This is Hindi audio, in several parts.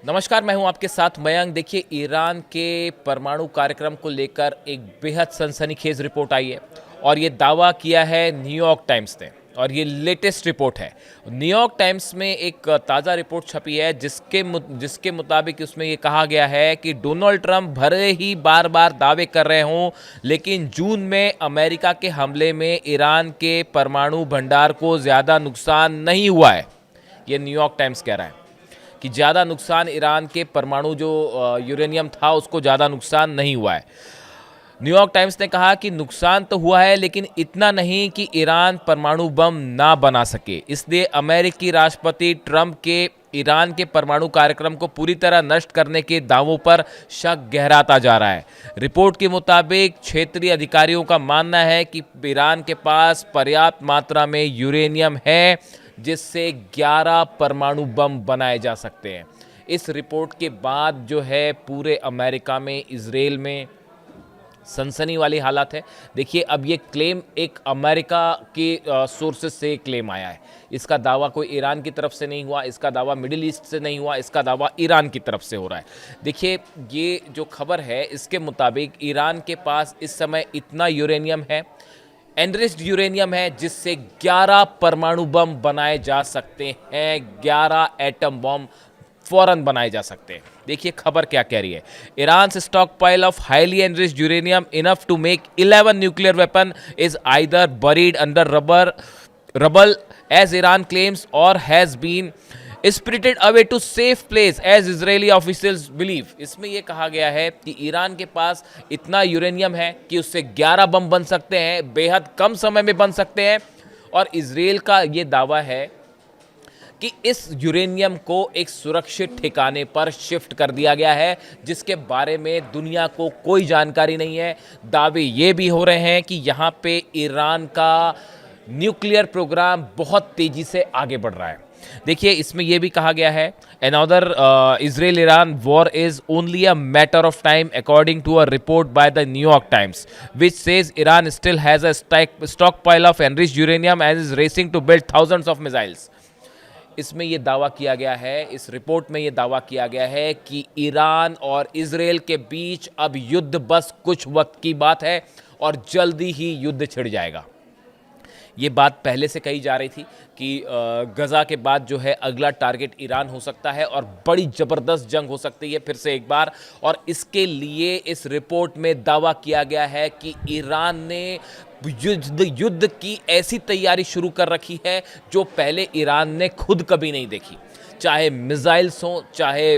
नमस्कार, मैं हूं आपके साथ मयंक। देखिए, ईरान के परमाणु कार्यक्रम को लेकर एक बेहद सनसनीखेज रिपोर्ट आई है और ये दावा किया है न्यूयॉर्क टाइम्स ने और ये लेटेस्ट रिपोर्ट है। न्यूयॉर्क टाइम्स में एक ताज़ा रिपोर्ट छपी है जिसके मुताबिक उसमें ये कहा गया है कि डोनाल्ड ट्रंप भले ही बार बार दावे कर रहे हों, लेकिन जून में अमेरिका के हमले में ईरान के परमाणु भंडार को ज़्यादा नुकसान नहीं हुआ है। ये न्यूयॉर्क टाइम्स कह रहा है कि ज़्यादा नुकसान ईरान के परमाणु जो यूरेनियम था उसको ज़्यादा नुकसान नहीं हुआ है। न्यूयॉर्क टाइम्स ने कहा कि नुकसान तो हुआ है, लेकिन इतना नहीं कि ईरान परमाणु बम ना बना सके। इसलिए अमेरिकी राष्ट्रपति ट्रंप के ईरान के परमाणु कार्यक्रम को पूरी तरह नष्ट करने के दावों पर शक गहराता जा रहा है। रिपोर्ट के मुताबिक क्षेत्रीय अधिकारियों का मानना है कि ईरान के पास पर्याप्त मात्रा में यूरेनियम है जिससे 11 परमाणु बम बनाए जा सकते हैं। इस रिपोर्ट के बाद जो है पूरे अमेरिका में, इजराइल में सनसनी वाली हालत है। देखिए, अब ये क्लेम एक अमेरिका के सोर्सेज से क्लेम आया है। इसका दावा कोई ईरान की तरफ से नहीं हुआ, इसका दावा मिडिल ईस्ट से नहीं हुआ, इसका दावा ईरान की तरफ से हो रहा है। देखिए, ये जो खबर है इसके मुताबिक ईरान के पास इस समय इतना यूरेनियम है, एनरिच्ड यूरेनियम है, जिससे 11 परमाणु बम बनाए जा सकते हैं। 11 एटम बम फौरन बनाए जा सकते हैं। देखिए खबर क्या कह रही है। Iran stockpile of highly enriched uranium enough to make 11 nuclear weapon is either buried under rubble as Iran claims और has been spirited away to safe place as Israeli officials believe. इसमें यह कहा गया है कि ईरान के पास इतना यूरेनियम है कि उससे 11 बम बन सकते हैं, बेहद कम समय में बन सकते हैं। और इजराइल का यह दावा है कि इस यूरेनियम को एक सुरक्षित ठिकाने पर शिफ्ट कर दिया गया है, जिसके बारे में दुनिया को कोई जानकारी नहीं है। दावे ये भी हो रहे हैं कि यहाँ पे ईरान का न्यूक्लियर प्रोग्राम बहुत तेजी से आगे बढ़ रहा है। देखिए, इसमें यह भी कहा गया है another Israel Iran war is only a matter of time according to a report by the New York Times which says Iran still has a stockpile of enriched uranium and is racing to build thousands of missiles. इसमें यह दावा किया गया है, इस रिपोर्ट में यह दावा किया गया है कि ईरान और इजराइल के बीच अब युद्ध बस कुछ वक्त की बात है और जल्दी ही युद्ध छिड़ जाएगा। ये बात पहले से कही जा रही थी कि गजा के बाद जो है अगला टारगेट ईरान हो सकता है और बड़ी ज़बरदस्त जंग हो सकती है फिर से एक बार। और इसके लिए इस रिपोर्ट में दावा किया गया है कि ईरान ने युद्ध की ऐसी तैयारी शुरू कर रखी है जो पहले ईरान ने खुद कभी नहीं देखी। चाहे मिसाइल्स हो, चाहे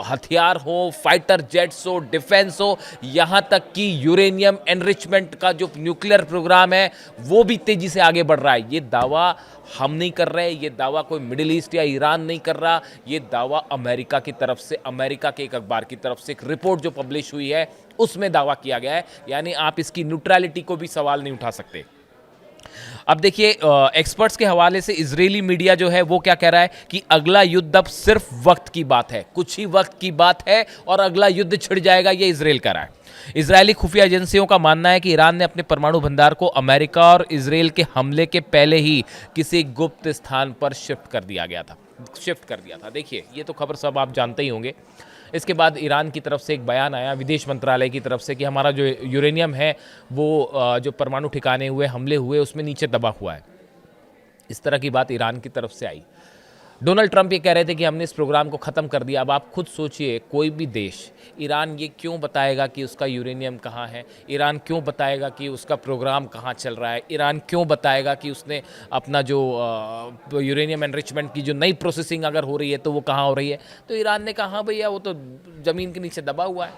हथियार हो, फाइटर जेट्स हो, डिफेंस हो, यहाँ तक कि यूरेनियम एनरिचमेंट का जो न्यूक्लियर प्रोग्राम है वो भी तेज़ी से आगे बढ़ रहा है। ये दावा हम नहीं कर रहे, ये दावा कोई मिडिल ईस्ट या ईरान नहीं कर रहा, ये दावा अमेरिका की तरफ से, अमेरिका के एक अखबार की तरफ से एक रिपोर्ट जो पब्लिश हुई है उसमें दावा किया गया है। यानी आप इसकी न्यूट्रलिटी को भी सवाल नहीं उठा सकते। अब देखिए, एक्सपर्ट्स के हवाले से इजरायली मीडिया जो है वो क्या कह रहा है कि अगला युद्ध अब सिर्फ वक्त की बात है, कुछ ही वक्त की बात है और अगला युद्ध छिड़ जाएगा, ये इजराइल कह रहा है। इजरायली खुफिया एजेंसियों का मानना है कि ईरान ने अपने परमाणु भंडार को अमेरिका और इजराइल के हमले के पहले ही किसी गुप्त स्थान पर शिफ्ट कर दिया था। देखिए, ये तो खबर सब आप जानते ही होंगे। इसके बाद ईरान की तरफ से एक बयान आया विदेश मंत्रालय की तरफ से कि हमारा जो यूरेनियम है वो जो परमाणु ठिकाने हुए हमले हुए उसमें नीचे दबा हुआ है। इस तरह की बात ईरान की तरफ से आई। डोनाल्ड ट्रंप ये कह रहे थे कि हमने इस प्रोग्राम को ख़त्म कर दिया। अब आप खुद सोचिए, कोई भी देश, ईरान ये क्यों बताएगा कि उसका यूरेनियम कहाँ है? ईरान क्यों बताएगा कि उसका प्रोग्राम कहाँ चल रहा है? ईरान क्यों बताएगा कि उसने अपना जो यूरेनियम एनरिचमेंट की जो नई प्रोसेसिंग अगर हो रही है तो वो कहाँ हो रही है? तो ईरान ने कहा, हाँ भैया वो तो ज़मीन के नीचे दबा हुआ है।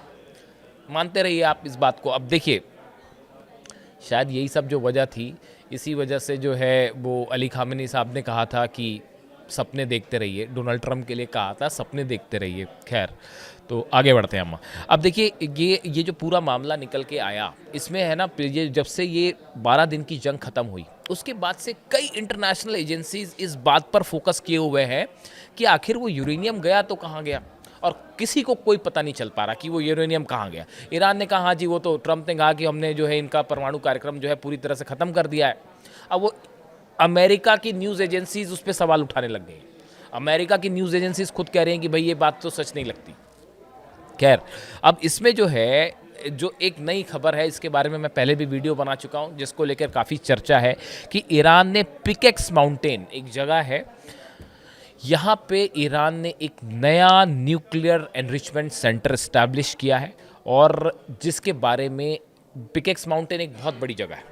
मानते रहिए आप इस बात को। अब देखिए, शायद यही सब जो वजह थी, इसी वजह से जो है वो अली खामेनी साहब ने कहा था कि सपने देखते रहिए। डोनाल्ड ट्रंप के लिए कहा था सपने देखते रहिए। खैर, तो आगे बढ़ते हैं हम। अब देखिए, ये जो पूरा मामला निकल के आया, इसमें है ना, ये जब से ये 12 दिन की जंग ख़त्म हुई उसके बाद से कई इंटरनेशनल एजेंसीज इस बात पर फोकस किए हुए हैं कि आखिर वो यूरेनियम गया तो कहाँ गया, और किसी को कोई पता नहीं चल पा रहा कि वो यूरेनियम कहाँ गया। ईरान ने कहा हाँ जी, वो तो ट्रंप ने कहा कि हमने जो है इनका परमाणु कार्यक्रम जो है पूरी तरह से ख़त्म कर दिया है। अब वो अमेरिका की न्यूज़ एजेंसीज उस पर सवाल उठाने लग गई। अमेरिका की न्यूज़ एजेंसीज खुद कह रहे हैं कि भाई ये बात तो सच नहीं लगती। खैर, अब इसमें जो है, जो एक नई खबर है, इसके बारे में मैं पहले भी वीडियो बना चुका हूं, जिसको लेकर काफ़ी चर्चा है कि ईरान ने पिकेक्स माउंटेन, एक जगह है, यहाँ पे ईरान ने एक नया न्यूक्लियर एनरिचमेंट सेंटर इस्टेब्लिश किया है, और जिसके बारे में, पिकेक्स माउंटेन एक बहुत बड़ी जगह है,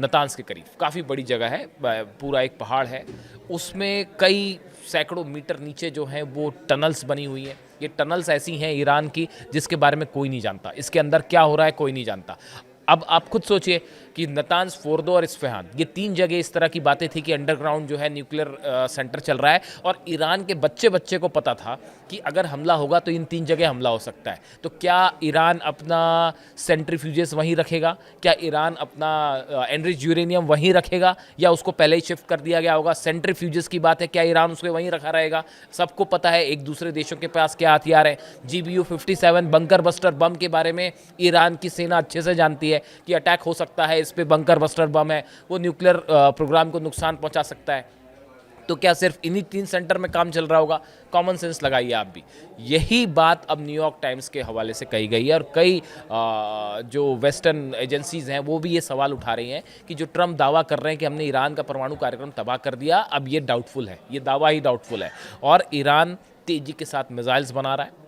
नतांस के करीब, काफ़ी बड़ी जगह है, पूरा एक पहाड़ है, उसमें कई सैकड़ों मीटर नीचे जो हैं वो टनल्स बनी हुई हैं। ये टनल्स ऐसी हैं ईरान की जिसके बारे में कोई नहीं जानता, इसके अंदर क्या हो रहा है कोई नहीं जानता। अब आप खुद सोचिए कि नतांस, फोर्दो और इस्फहान, ये 3 जगह इस तरह की बातें थी कि अंडरग्राउंड जो है न्यूक्लियर सेंटर चल रहा है, और ईरान के बच्चे बच्चे को पता था कि अगर हमला होगा तो इन 3 जगह हमला हो सकता है। तो क्या ईरान अपना सेंट्रीफ्यूजेस वहीं रखेगा? क्या ईरान अपना एनरिच यूरेनियम वहीं रखेगा, या उसको पहले ही शिफ्ट कर दिया गया होगा? सेंट्रीफ्यूजेस की बात है, क्या ईरान उसको वहीं रखा रहेगा? सबको पता है एक दूसरे देशों के पास क्या हथियार हैं। GBU-57 बंकर बस्टर बम के बारे में ईरान की सेना अच्छे से जानती है कि अटैक हो सकता है, इस पे बंकर बस्टर बम है, वो न्यूक्लियर प्रोग्राम को नुकसान पहुंचा सकता है। तो क्या सिर्फ इन्हीं 3 सेंटर में काम चल रहा होगा? कॉमन सेंस लगाइए आप भी। यही बात अब न्यूयॉर्क टाइम्स के हवाले से कही गई है, और कई जो वेस्टर्न एजेंसीज हैं वो भी ये सवाल उठा रही हैं कि जो ट्रम्प दावा कर रहे हैं कि हमने ईरान का परमाणु कार्यक्रम तबाह कर दिया, अब ये डाउटफुल है, ये दावा ही डाउटफुल है। और ईरान तेज़ी के साथ मिसाइल्स बना रहा है।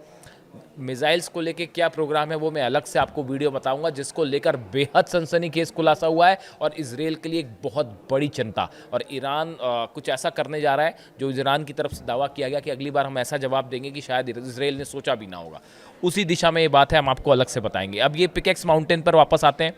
मिसाइल्स को लेके क्या प्रोग्राम है वो मैं अलग से आपको वीडियो बताऊंगा, जिसको लेकर बेहद सनसनीखेज खुलासा हुआ है, और इजराइल के लिए एक बहुत बड़ी चिंता। और ईरान कुछ ऐसा करने जा रहा है जो ईरान की तरफ से दावा किया गया कि अगली बार हम ऐसा जवाब देंगे कि शायद इजराइल ने सोचा भी ना होगा। उसी दिशा में ये बात है, हम आपको अलग से बताएंगे। अब ये पिकेक्स माउंटेन पर वापस आते हैं।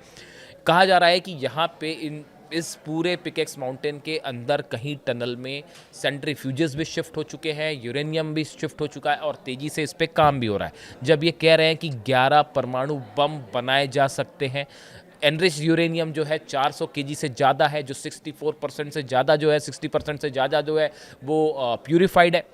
कहा जा रहा है कि यहाँ पे इस पूरे पिकेक्स माउंटेन के अंदर कहीं टनल में सेंट्रीफ्यूजेस भी शिफ्ट हो चुके हैं, यूरेनियम भी शिफ्ट हो चुका है, और तेज़ी से इस पे काम भी हो रहा है। जब ये कह रहे हैं कि 11 परमाणु बम बनाए जा सकते हैं, एनरिच यूरेनियम जो है 400 केजी से ज़्यादा है, जो 64% से ज़्यादा जो है, 60% से ज़्यादा जो है वो प्यूरिफाइड है,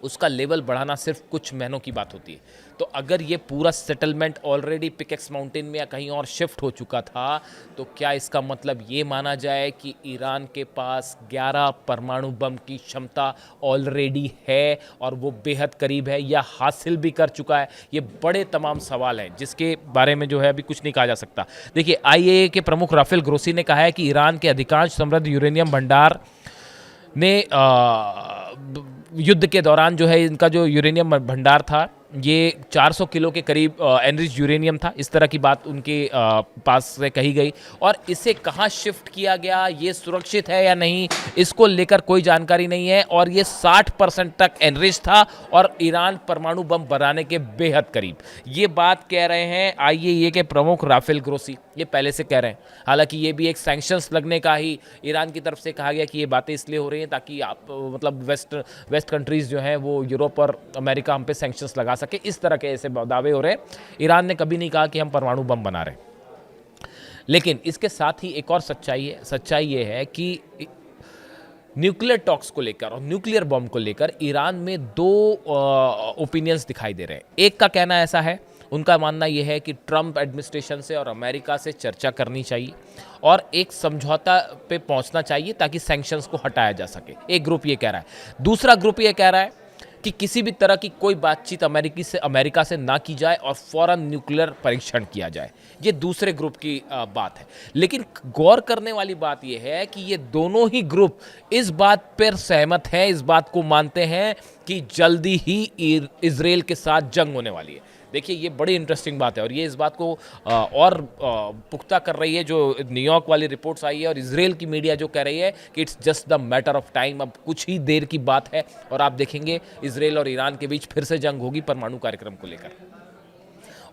उसका लेवल बढ़ाना सिर्फ कुछ महीनों की बात होती है। तो अगर ये पूरा सेटलमेंट ऑलरेडी पिकेक्स माउंटेन में या कहीं और शिफ्ट हो चुका था, तो क्या इसका मतलब ये माना जाए कि ईरान के पास 11 परमाणु बम की क्षमता ऑलरेडी है, और वो बेहद करीब है, या हासिल भी कर चुका है? ये बड़े तमाम सवाल हैं जिसके बारे में जो है अभी कुछ नहीं कहा जा सकता। देखिए, IAEA के प्रमुख राफेल ग्रोसी ने कहा है कि ईरान के अधिकांश समृद्ध यूरेनियम भंडार ने युद्ध के दौरान जो है, इनका जो यूरेनियम भंडार था ये 400 किलो के करीब एनरिच यूरेनियम था, इस तरह की बात उनके पास से कही गई। और इसे कहाँ शिफ्ट किया गया, ये सुरक्षित है या नहीं, इसको लेकर कोई जानकारी नहीं है। और ये 60% तक एनरिच था, और ईरान परमाणु बम बनाने के बेहद करीब। ये बात कह रहे हैं IAEA के प्रमुख राफेल ग्रोसी, ये पहले से कह रहे हैं। हालांकि ये भी एक सैंक्शंस लगने का ही ईरान की तरफ से कहा गया कि ये बातें इसलिए हो रही हैं ताकि आप मतलब वेस्ट कंट्रीज़ जो हैं वो यूरोप और अमेरिका हम पे सैंक्शंस लगा सके, इस तरह के ऐसे दावे हो रहे हैं। ईरान ने कभी नहीं कहा कि हम परमाणु बम बना रहे हैं। लेकिन इसके साथ ही एक और सच्चाई ये है कि न्यूक्लियर टॉक्स को लेकर और न्यूक्लियर बम को लेकर ईरान में 2 ओपिनियंस दिखाई दे रहे हैं। एक का कहना ऐसा है, उनका मानना यह है कि ट्रंप एडमिनिस्ट्रेशन से और अमेरिका से चर्चा करनी चाहिए और एक समझौता पे पहुंचना चाहिए ताकि सैंक्शंस को हटाया जा सके। एक ग्रुप ये कह रहा है। दूसरा ग्रुप ये कह रहा है कि किसी भी तरह की कोई बातचीत अमेरिका से ना की जाए और फौरन न्यूक्लियर परीक्षण किया जाए। ये दूसरे ग्रुप की बात है। लेकिन गौर करने वाली बात यह है कि ये दोनों ही ग्रुप इस बात पर सहमत हैं, इस बात को मानते हैं कि जल्दी ही इजराइल के साथ जंग होने वाली है। देखिए, ये बड़ी इंटरेस्टिंग बात है और ये इस बात को और पुख्ता कर रही है जो न्यूयॉर्क वाली रिपोर्ट्स आई है और इजराइल की मीडिया जो कह रही है कि it's just the matter of time. अब कुछ ही देर की बात है और आप देखेंगे इजराइल और ईरान के बीच फिर से जंग होगी परमाणु कार्यक्रम को लेकर।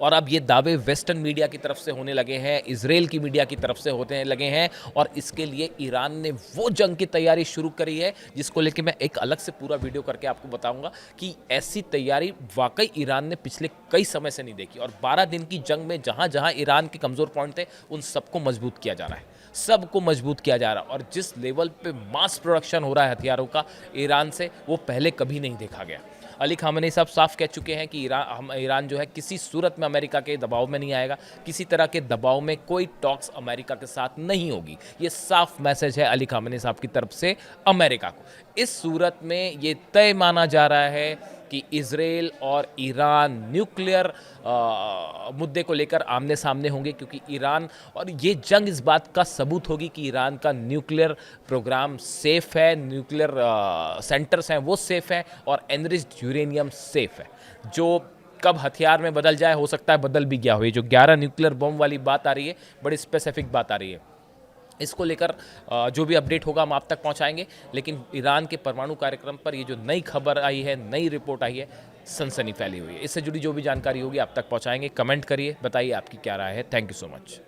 और अब ये दावे वेस्टर्न मीडिया की तरफ से होने लगे हैं, इजराइल की मीडिया की तरफ से होने लगे हैं और इसके लिए ईरान ने वो जंग की तैयारी शुरू करी है जिसको लेके मैं एक अलग से पूरा वीडियो करके आपको बताऊंगा कि ऐसी तैयारी वाकई ईरान ने पिछले कई समय से नहीं देखी। और 12 दिन की जंग में जहां जहां ईरान के कमज़ोर पॉइंट थे उन सबको मजबूत किया जा रहा है, सबको मजबूत किया जा रहा है। और जिस लेवल पे मास प्रोडक्शन हो रहा है हथियारों का ईरान से, वो पहले कभी नहीं देखा गया। अली खामेनी साहब साफ कह चुके हैं कि ईरान जो है किसी सूरत में अमेरिका के दबाव में नहीं आएगा, किसी तरह के दबाव में कोई टॉक्स अमेरिका के साथ नहीं होगी। ये साफ मैसेज है अली खामेनी साहब की तरफ से अमेरिका को। इस सूरत में ये तय माना जा रहा है कि इजराइल और ईरान न्यूक्लियर मुद्दे को लेकर आमने सामने होंगे, क्योंकि ईरान और ये जंग इस बात का सबूत होगी कि ईरान का न्यूक्लियर प्रोग्राम सेफ है, न्यूक्लियर सेंटर्स हैं वो सेफ हैं और एनरिच्ड यूरेनियम सेफ है। जो कब हथियार में बदल जाए, हो सकता है बदल भी गया हो। ये जो 11 न्यूक्लियर बम वाली बात आ रही है, बड़ी स्पेसिफिक बात आ रही है। इसको लेकर जो भी अपडेट होगा हम आप तक पहुंचाएंगे। लेकिन ईरान के परमाणु कार्यक्रम पर ये जो नई खबर आई है, नई रिपोर्ट आई है, सनसनी फैली हुई है। इससे जुड़ी जो भी जानकारी होगी आप तक पहुंचाएंगे। कमेंट करिए, बताइए आपकी क्या राय है। Thank you so much.